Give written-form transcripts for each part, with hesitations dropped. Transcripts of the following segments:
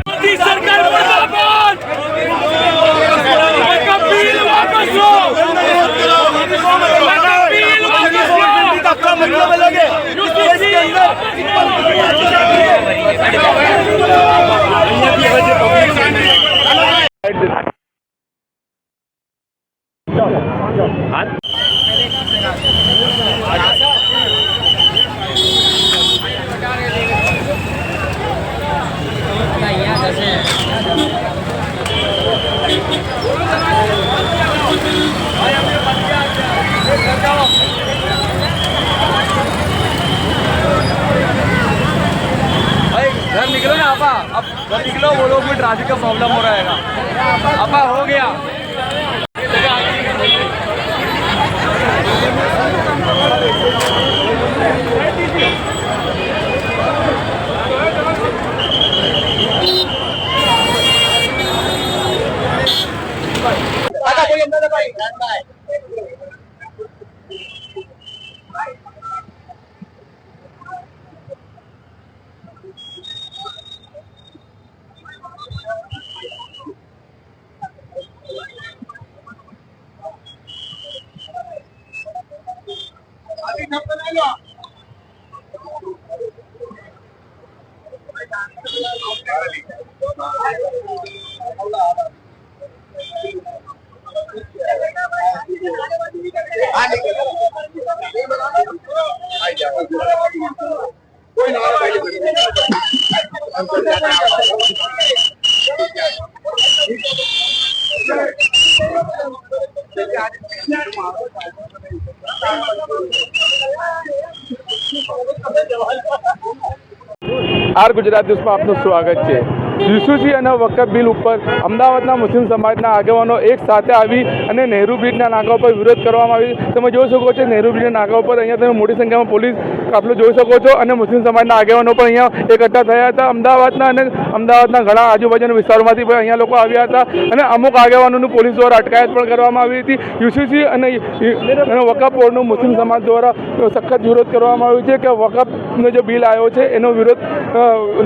मोदी सरकार मुर्दाबाद। बिल वापस लो। बिल घर निकलो ना आपा, अब घर निकलो, वो लोग भी ट्रैफिक का प्रॉब्लम हो रहेगा। आपा हो गया। આર ગુજરાત ન્યૂઝમાં આપનું સ્વાગત છે। યુસુફી અને વકફ બિલ ઉપર અમદાવાદના મુસ્લિમ સમાજના આગેવાનો એક સાથે આવી અને નહેરુ બ્રિજના નાકા ઉપર વિરોધ કરવામાં આવી। તમે જોઈ શકો છો નહેરુ બ્રિજના નાકા ઉપર અહીંયા તમે મોટી સંખ્યામાં પોલીસ કાફલો જોઈ શકો છો અને મુસ્લિમ સમાજના આગેવાનો પણ અહીંયા એકઠા થયા હતા। અમદાવાદના ઘણા આજુબાજુના વિસ્તારોમાંથી પણ અહીંયા લોકો આવ્યા હતા અને અમુક આગેવાનોનું પોલીસ દ્વારા અટકાયત પણ કરવામાં આવી હતી। યુસુફી અને વકફ બોર્ડનો મુસ્લિમ સમાજ દ્વારા સખત વિરોધ કરવામાં આવ્યો છે કે વકફનો જે બિલ આવ્યો છે એનો વિરોધ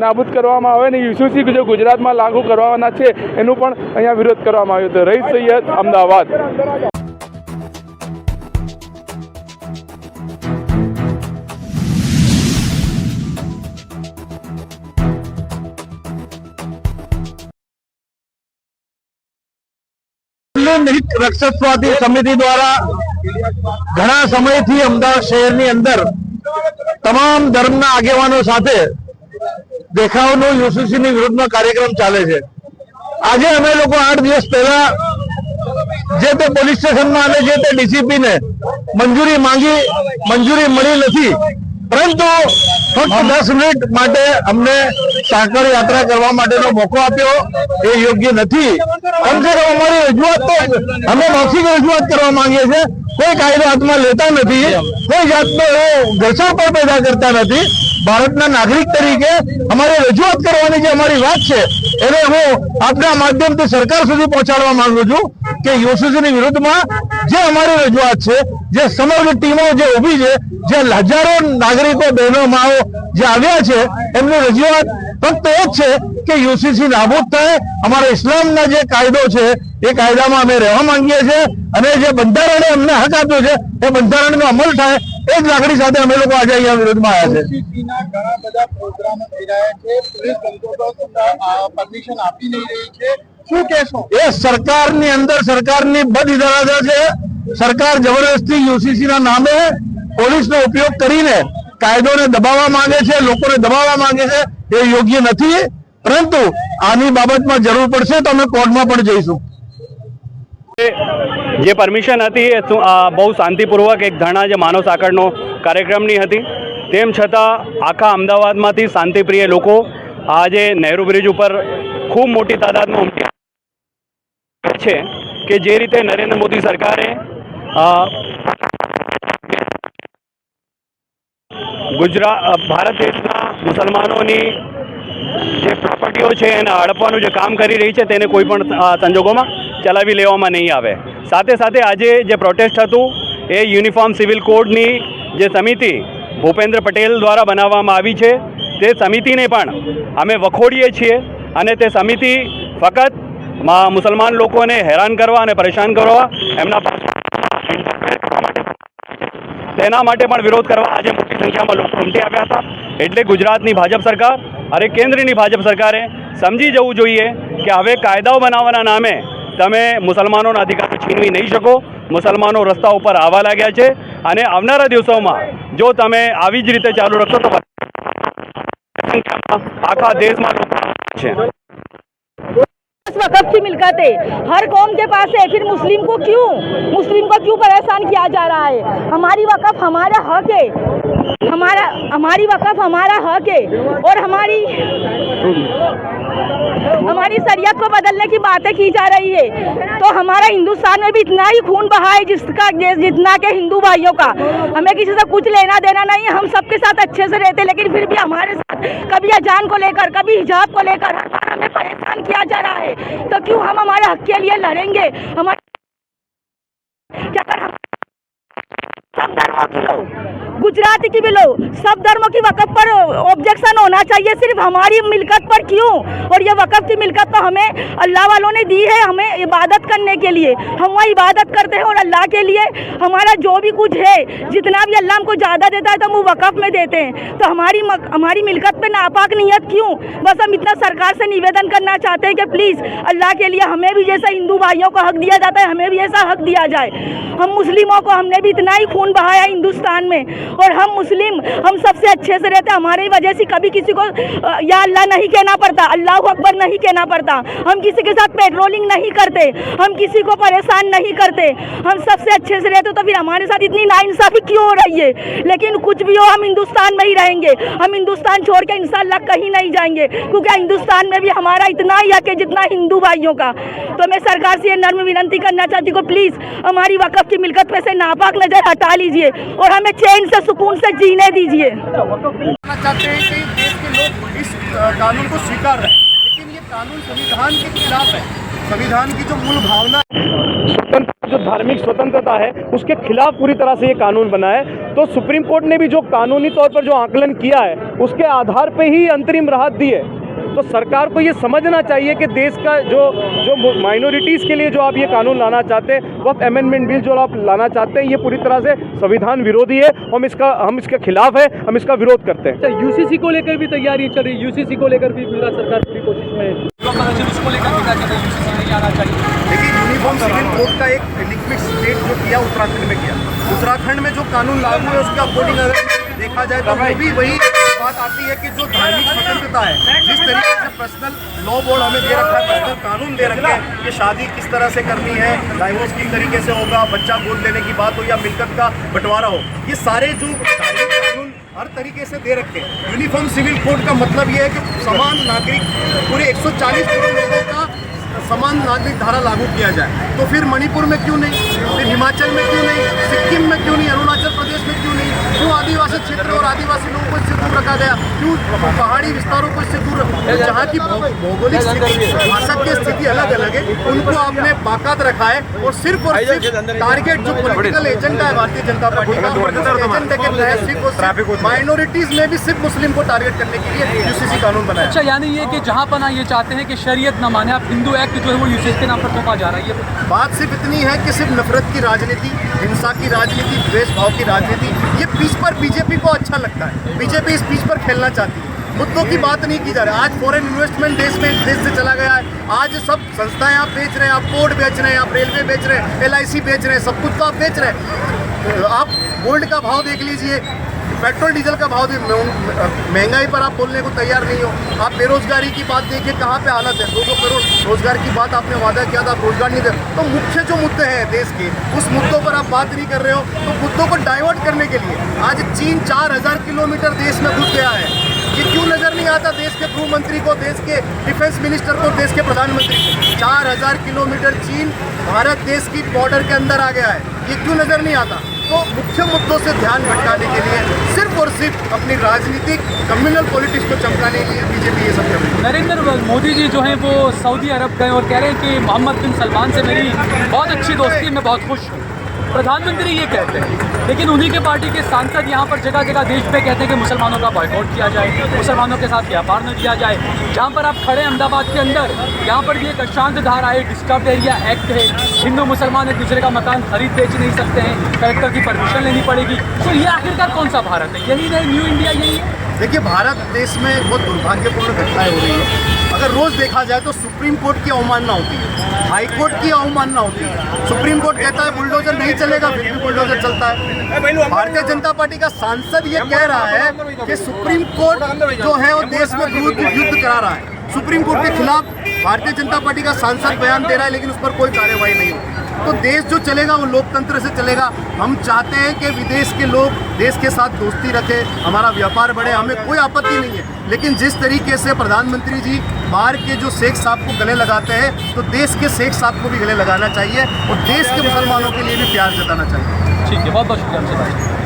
નાબૂદ કરવામાં આવે અને યુસુફી જો ગુજરાતમાં લાગુ કરવાના છે એનું પણ અહીંયા વિરોધ કરવામાં આવ્યો હતો। રઈસ સૈયદ, અમદાવાદ। રક્ષકસ્વાદી સમિતિ દ્વારા ઘણા સમયથી અમદાવાદ શહેરની અંદર તમામ ધર્મના આગેવાનો સાથે દેખાવનો યુસુફીની વિરુદ્ધમાં કાર્યક્રમ ચાલે છે। આજે અમે લોકો 8 દિવસ પહેલા જે તે પોલીસ સ્ટેશનમાં અને જે તે ડીસીપીને મંજૂરી માંગી, મંજૂરી મળી નથી, પરંતુ ફક્ત 10 મિનિટ માટે અમને સાંકળ યાત્રા કરવા માટેનો મોકો આપ્યો એ યોગ્ય નથી। કમસે કમ અમારી રજૂઆત તો અમે મૌખિક રજૂઆત કરવા માંગીએ છીએ। કોઈ કાયદો હાથમાં લેતા નથી, કોઈ જાતનો ઘર્ષણ પણ પેદા કરતા નથી। ભારતના નાગરિક તરીકે અમારે રજૂઆત કરવાની જે અમારી વાત છે એને હું આપના માધ્યમથી સરકાર સુધી પહોંચાડવા માંગુ છું કે યુસુફીની વિરુદ્ધમાં જે અમારી રજૂઆત છે, જે સમગ્ર ટીમો જે ઊભી છે, જે હજારો નાગરિકો, બહેનો, માઓ જે આવ્યા છે, એમની રજૂઆત ફક્ત એ જ છે કે યુસુફી નાબૂદ થાય। અમારા ઇસ્લામના જે કાયદો છે એ કાયદામાં અમે રહેવા માંગીએ છીએ અને જે બંધારણે અમને હક આપ્યો છે એ બંધારણનો અમલ થાય એ જ લાગણી સાથે અમે લોકો આજે અહીંયા વિરોધમાં આવ્યા છે। ઘણા બધા પ્રોગ્રામો થઈ રહ્યા છે, પોલીસ પરમિશન આપી નહીં રહી છે, શું કહેશો? એ સરકારની અંદર સરકારની બદઇરાદા છે। સરકાર જબરદસ્તી યુસુફીના નામે પોલીસનો ઉપયોગ કરીને કાયદોને દબાવવા માંગે છે, લોકોને દબાવવા માંગે છે, એ યોગ્ય નથી। પરંતુ આની બાબતમાં જરૂર પડશે તો અમે કોર્ટમાં પણ જઈશું। જે પરમિશન હતી એ બહુ શાંતિપૂર્વક એક ધરણા જે માનવ સાંકળનો કાર્યક્રમની હતી, તેમ છતાં આખા અમદાવાદમાંથી શાંતિપ્રિય લોકો આજે નહેરુ બ્રિજ ઉપર ખૂબ મોટી તાદાદમાં ઉમટી છે કે જે રીતે નરેન્દ્ર મોદી સરકારે ભારત દેશના મુસલમાનોની જે પ્રોપર્ટીઓ છે એને હડપવાનું જે કામ કરી રહી છે તેને કોઈ પણ સંજોગોમાં ચલાવી લેવામાં નહીં આવે। સાથે સાથે આજે જે પ્રોટેસ્ટ હતું એ યુનિફોર્મ સિવિલ કોડની જે સમિતિ ભૂપેન્દ્ર પટેલ દ્વારા બનાવવામાં આવી છે તે સમિતિને પણ અમે વખોડીએ છીએ અને તે સમિતિ ફક્ત મુસલમાન લોકોને હેરાન કરવા અને પરેશાન કરવા એમના તેના માટે પણ વિરોધ કરવા આજે મોટી સંખ્યામાં લોકો ઉમટી આવ્યા હતા। એટલે ગુજરાતની ભાજપ સરકાર અને કેન્દ્રની ભાજપ સરકારે સમજી જવું જોઈએ કે હવે કાયદાઓ બનાવવાના નામે તમે મુસલમાનોના અધિકારો છીનવી નહીં શકો। મુસલમાનો રસ્તા ઉપર આવવા लाग्યા છે અને આવનારા દિવસોમાં જો તમે આવી જ રીતે ચાલુ રાખશો તો આખા દેશમાં લોકો છે। वक़्फ़ की मिलकत है, हर कौम के पास है, फिर मुस्लिम को क्यों परेशान किया जा रहा है? हमारी वक़्फ़ हमारा हक है, हमारी वक़्फ़ हमारा हक है और हमारी शरीयत को बदलने की बातें की जा रही है। तो हमारा हिंदुस्तान में भी इतना ही खून बहा है जितना के हिंदू भाइयों का। हमें किसी से कुछ लेना देना नहीं है, हम सबके साथ अच्छे से रहते, लेकिन फिर भी हमारे साथ कभी अजान को लेकर, कभी हिजाब को लेकर हर बार हमें परेशान किया जा रहा है। तो क्यों हम हमारे हक के लिए लड़ेंगे? सब धर्मों की लो, गुजराती की भी लो, सब धर्मों की वक़्फ़ पर ऑब्जेक्शन होना चाहिए, सिर्फ हमारी मिलकत पर क्यों? और ये वक़्फ़ की मिलकत तो हमें अल्लाह वालों ने दी है, हमें इबादत करने के लिए, हम वहाँ इबादत करते हैं और अल्लाह के लिए हमारा जो भी कुछ है, जितना भी अल्लाह हमको ज़्यादा देता है तो हम वो वक़्फ़ में देते हैं। तो हमारी मिलकत पे नापाक नीयत क्यों? बस हम इतना सरकार से निवेदन करना चाहते हैं कि प्लीज़ अल्लाह के लिए हमें भी जैसा हिंदू भाइयों को हक दिया जाता है, हमें भी ऐसा हक दिया जाए। हम मुस्लिमों को, हमने भी इतना ही खून बहाया हिंदुस्तान में और हम मुस्लिम, हम सबसे अच्छे से रहते हैं। हमारी वजह से कभी किसी को या अल्लाह नहीं कहना पड़ता, अल्लाह अकबर नहीं कहना पड़ता, हम किसी के साथ पेट्रोलिंग नहीं करते, हम किसी को परेशान नहीं करते, हम सबसे अच्छे से रहते। तो फिर हमारे साथ इतनी नाइंसाफ़ी क्यों हो रही है? लेकिन कुछ भी हो, हम हिंदुस्तान में ही रहेंगे, हम हिंदुस्तान छोड़ के इंशाअल्लाह कहीं नहीं जाएंगे, क्योंकि हिंदुस्तान में भी हमारा इतना ही हक है जितना हिंदू भाइयों का। तो मैं सरकार से ये नर्म विनती करना चाहती हूँ, प्लीज़ हमारी वक़्फ़ की मिलकत पे से नापाक नज़र हटा लीजिए और हमें चैन से सुकून से जीने दीजिए। चाहते हैं कि देश के लोग इस कानून को स्वीकार रहे, लेकिन ये कानून संविधान के खिलाफ है। संविधान की जो मूल भावना जो धार्मिक स्वतंत्रता है उसके खिलाफ पूरी तरह से ये कानून बना है। तो सुप्रीम कोर्ट ने भी जो कानूनी तौर पर जो आकलन किया है उसके आधार पे ही अंतरिम राहत दी है। तो सरकार को ये समझना चाहिए कि देश का जो माइनॉरिटीज़ के लिए जो आप ये कानून लाना चाहते हैं, वक्फ अमेंडमेंट बिल जो आप लाना चाहते हैं, ये पूरी तरह से संविधान विरोधी है। हम इसके खिलाफ है, हम इसका विरोध करते हैं। यूसीसी को लेकर भी तैयारी चल रही है, यूसीसी को लेकर भी गुजरात सरकार पूरी कोशिश में है, उसको लेकर भी यूसीसी नहीं आना चाहिए। देखिए, यूनिफॉर्म सिविल कोड का एक लिक्विड स्टेट जो किया उत्तराखंड में किया, उत्तराखंड में जो कानून लागू है उसके अकॉर्डिंग अगर देखा जाए तो भी वही बात आती है कि जो धार्मिक स्वतंत्रता है, जिस तरीके से पर्सनल लॉ बोर्ड हमें दे रखा है, पर्सनल कानून दे रखे हैं कि शादी किस तरह से करनी है, डाइवोर्स किस तरीके से होगा, बच्चा गोद लेने की बात हो या मिलकत का बंटवारा हो, ये सारे जो धार्मिक कानून हर तरीके से दे रखे हैं। यूनिफॉर्म सिविल कोड का मतलब ये है कि समान नागरिक, पूरे 140 करोड़ लोगों का समान नागरिक धारा लागू किया जाए। तो फिर मणिपुर में क्यों नहीं, फिर हिमाचल में क्यों नहीं, सिक्किम में क्यों नहीं, अरुणाचल प्रदेश में क्यों नहीं, क्यों आदिवासी क्षेत्र और आदिवासी लोगों को इससे दूर रखा गया, क्यों पहाड़ी विस्तारों को इससे दूर, जहाँ की भौगोलिक स्थिति, भाषा की स्थिति अलग अलग है, उनको आपने बाकात रखा है। और सिर्फ टारगेट जो पॉलिटिकल एजेंडा है भारतीय जनता पार्टी का, एजेंडे के तहत सिर्फ माइनॉरिटीज में भी सिर्फ मुस्लिम को टारगेट करने के लिए यूसीसी कानून बनाया। अच्छा, यानी ये कि जहाँ पना ये चाहते हैं कि शरीयत न माने, आप हिंदू एक्ट जो है वो यूसीसी के नाम पर थोपा जा रहा है। ये बात सिर्फ इतनी है कि सिर्फ नफरत की राजनीति, हिंसा की राजनीति, द्वेष भाव की राजनीति, ये पीच पर बीजेपी को अच्छा लगता है। बीजेपी इस पीच पर खेलना चाहती है, मुद्दों की बात नहीं की जा रही। आज फॉरेन इन्वेस्टमेंट देश से चला गया है, आज सब संस्थाएं आप बेच रहे हैं, आप पोर्ट बेच रहे हैं, आप रेलवे बेच रहे हैं, LIC बेच रहे हैं, सब कुछ तो आप बेच रहे हैं। आप गोल्ड का भाव देख लीजिए, पेट्रोल डीजल का भाव, महंगाई पर आप बोलने को तैयार नहीं हो। आप बेरोजगारी की बात देखिए कहाँ पे हालत है, 200 करोड़ रोजगार की बात आपने वादा किया था, आप रोजगार नहीं दे। तो मुख्य जो मुद्दे हैं देश के, उस मुद्दों पर आप बात नहीं कर रहे हो। तो मुद्दों को डाइवर्ट करने के लिए आज चीन 4000 किलोमीटर देश में घुस गया है। ये क्यों नजर नहीं आता देश के गृह मंत्री को, देश के डिफेंस मिनिस्टर को, देश के प्रधानमंत्री को? 4000 किलोमीटर चीन भारत देश की बॉर्डर के अंदर आ गया है, ये क्यों नजर नहीं आता? तो मुख्य मुद्दों से ध्यान भटकाने के लिए सिर्फ और सिर्फ अपनी राजनीतिक कम्युनल पॉलिटिक्स को चमकाने के लिए बीजेपी ये सब कर रही है। नरेंद्र मोदी जी जो हैं वो सऊदी अरब गए और कह रहे हैं कि मोहम्मद बिन सलमान से मेरी बहुत अच्छी दोस्ती है, मैं बहुत खुश हूँ। प्रधानमंत्री ये कहते हैं, लेकिन उन्हीं के पार्टी के सांसद यहाँ पर जगह जगह देश में कहते हैं कि मुसलमानों का बॉयकॉट किया जाए, मुसलमानों के साथ व्यापार न किया जाए। जहाँ पर आप खड़े अहमदाबाद के अंदर, यहाँ पर भी एक अशांत धारा है, डिस्टर्ब एरिया एक्ट है, हिंदू मुसलमान एक दूसरे का मकान खरीद बेच नहीं सकते हैं, कलेक्टर की परमिशन लेनी पड़ेगी। तो ये आखिरकार कौन सा भारत है? यही नहीं न्यू इंडिया यही है? देखिए, भारत देश में बहुत दुर्भाग्यपूर्ण घटनाएं हो रही है। अगर रोज देखा जाए तो सुप्रीम कोर्ट की अवमानना होती है, हाई कोर्ट की अवमानना होती है। सुप्रीम कोर्ट कहता है बुलडोजर नहीं चलेगा, फिर भी बुलडोजर चलता है। भारतीय जनता पार्टी का सांसद ये कह रहा है कि सुप्रीम कोर्ट जो है वो देश में युद्ध करा रहा है। सुप्रीम कोर्ट के खिलाफ भारतीय जनता पार्टी का सांसद बयान दे रहा है, लेकिन उस पर कोई कार्रवाई नहीं होती। तो देश जो चलेगा वो लोकतंत्र से चलेगा। हम चाहते हैं कि विदेश के लोग देश के साथ दोस्ती रखें, हमारा व्यापार बढ़े, हमें कोई आपत्ति नहीं है। लेकिन जिस तरीके से प्रधानमंत्री जी बाहर के जो शेख साहब को गले लगाते हैं, तो देश के शेख साहब को भी गले लगाना चाहिए और देश के मुसलमानों के लिए भी प्यार जताना चाहिए। ठीक है, बहुत बहुत शुक्रिया हमसे बात।